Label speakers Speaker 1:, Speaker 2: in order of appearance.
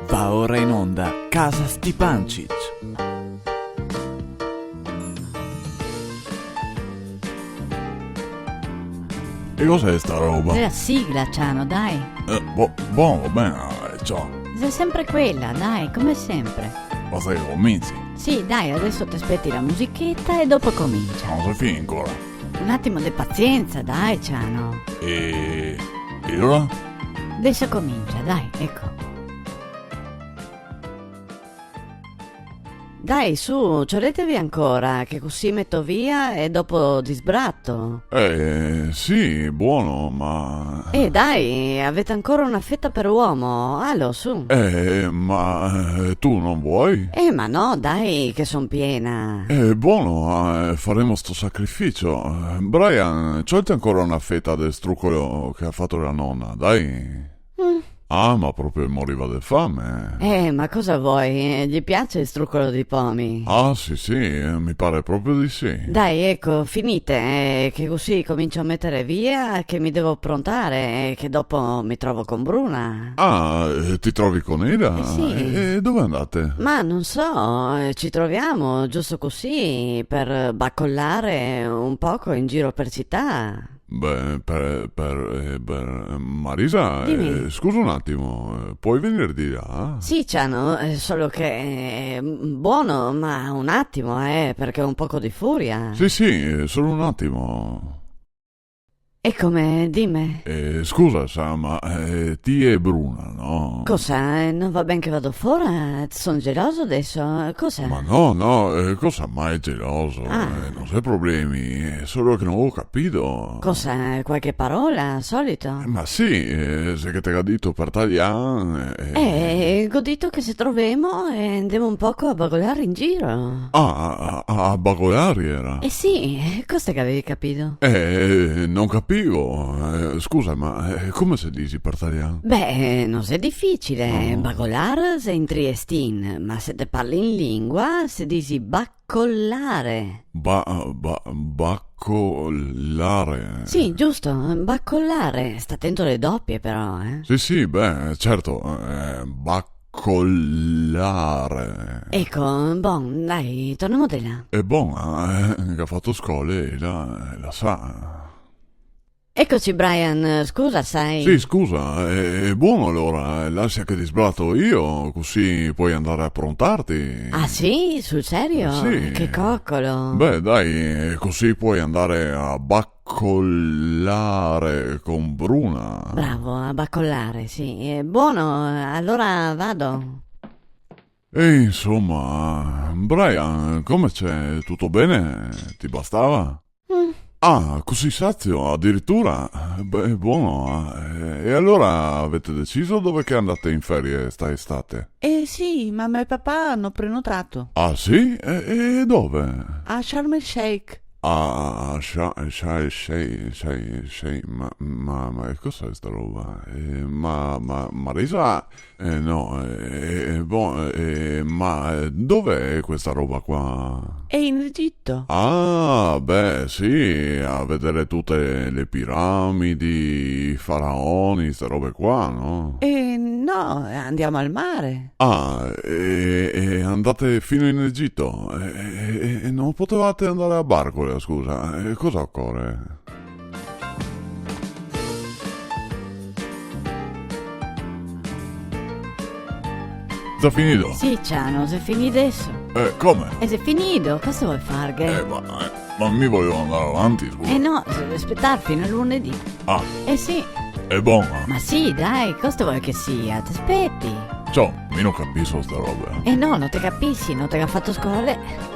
Speaker 1: Va ora in onda Casa Stipancic.
Speaker 2: E cos'è sta roba?
Speaker 3: È la sigla, Ciano, dai.
Speaker 2: Buono, va bene, ciao.
Speaker 3: È sempre quella, dai, come sempre.
Speaker 2: Ma sei convinti?
Speaker 3: Sì, dai, adesso ti aspetti la musichetta e dopo comincia.
Speaker 2: Non si finì ancora.
Speaker 3: Un attimo di pazienza, dai, Ciano.
Speaker 2: E ora?
Speaker 3: Adesso comincia, dai, ecco. Dai, su, cioretevi ancora, che così metto via e dopo ti sbratto.
Speaker 2: Sì, buono, ma...
Speaker 3: Dai, avete ancora una fetta per uomo, allo, su.
Speaker 2: Ma tu non vuoi?
Speaker 3: Ma no, dai, che son piena.
Speaker 2: Buono, faremo sto sacrificio. Brian, c'è ancora una fetta del struccolo che ha fatto la nonna, dai. Ah, ma proprio moriva di fame.
Speaker 3: Ma cosa vuoi? Gli piace il struccolo di pomi?
Speaker 2: Ah, sì, mi pare proprio di sì.
Speaker 3: Dai, ecco, finite, che così comincio a mettere via, che mi devo approntare, che dopo mi trovo con Bruna.
Speaker 2: Ah, ti trovi con Ida?
Speaker 3: Sì.
Speaker 2: E dove andate?
Speaker 3: Ma non so, ci troviamo giusto così per baccollare un poco in giro per città.
Speaker 2: Beh, Marisa,
Speaker 3: Dimmi.
Speaker 2: scusa un attimo, puoi venire di là?
Speaker 3: Sì, Ciano, solo che buono, ma un attimo, perché ho un poco di furia.
Speaker 2: Sì, solo un attimo.
Speaker 3: E come, dimmi.
Speaker 2: Scusa, Sam, ma ti e Bruna, no?
Speaker 3: Cosa? Non va bene che vado fuori? Sono geloso adesso? Cosa?
Speaker 2: Ma no, cosa mai geloso? Non sei problemi, è solo che non ho capito.
Speaker 3: Cosa? Qualche parola? Solito?
Speaker 2: Ma sì, se che te l'ha detto per tagliare...
Speaker 3: Godito che se troviamo e andiamo un poco a bagolare in giro.
Speaker 2: a Bagolari era?
Speaker 3: Sì, cosa che avevi capito?
Speaker 2: Non capivo. Scusa, ma come si dice per tagliare?
Speaker 3: Beh, non è difficile. Bagolar sei in triestin, ma se te parli in lingua si dici baccollare.
Speaker 2: Baccolare.
Speaker 3: Sì, giusto, baccollare. Sta attento alle doppie però,
Speaker 2: Sì, beh, certo, baccollare.
Speaker 3: Ecco, bon, dai, torniamo di là.
Speaker 2: È buona, che ha fatto scuola e la sa.
Speaker 3: Eccoci, Brian, scusa, sai.
Speaker 2: Sì, scusa, è buono allora, lascia che ti sbratto io, così puoi andare a approntarti.
Speaker 3: Ah sì? Sul serio?
Speaker 2: Sì.
Speaker 3: Che coccolo.
Speaker 2: Beh, dai, così puoi andare a baccollare con Bruna.
Speaker 3: Bravo, a baccollare, sì. Buono, allora vado.
Speaker 2: E insomma, Brian, come c'è? Tutto bene? Ti bastava? Ah, così sazio, addirittura? Beh, buono. E allora avete deciso dove che andate in ferie sta estate?
Speaker 4: Sì, mamma e papà hanno prenotato
Speaker 2: Ah, sì? E dove?
Speaker 4: a Sharm el Sheikh.
Speaker 2: Ah, ma cos'è sta roba? Marisa? No, ma dov'è questa roba qua?
Speaker 4: È in Egitto.
Speaker 2: Ah, beh, sì, a vedere tutte le piramidi, i faraoni, queste robe qua, no?
Speaker 4: No, andiamo al mare.
Speaker 2: Ah, e andate fino in Egitto? E non potevate andare a Barcole, scusa? Cosa occorre? Già finito?
Speaker 3: Sì, Ciano, se finì adesso.
Speaker 2: Come?
Speaker 3: E se finito, cosa vuoi fare?
Speaker 2: Ma mi volevo andare avanti, scusa.
Speaker 3: No, se devi aspettare fino a lunedì.
Speaker 2: Ah,
Speaker 3: Sì.
Speaker 2: è buona.
Speaker 3: Ma sì, dai, cosa vuoi che sia? Ti aspetti.
Speaker 2: Ciao, io non capisco sta roba.
Speaker 3: No, non te capisci, non te ha fatto scuola.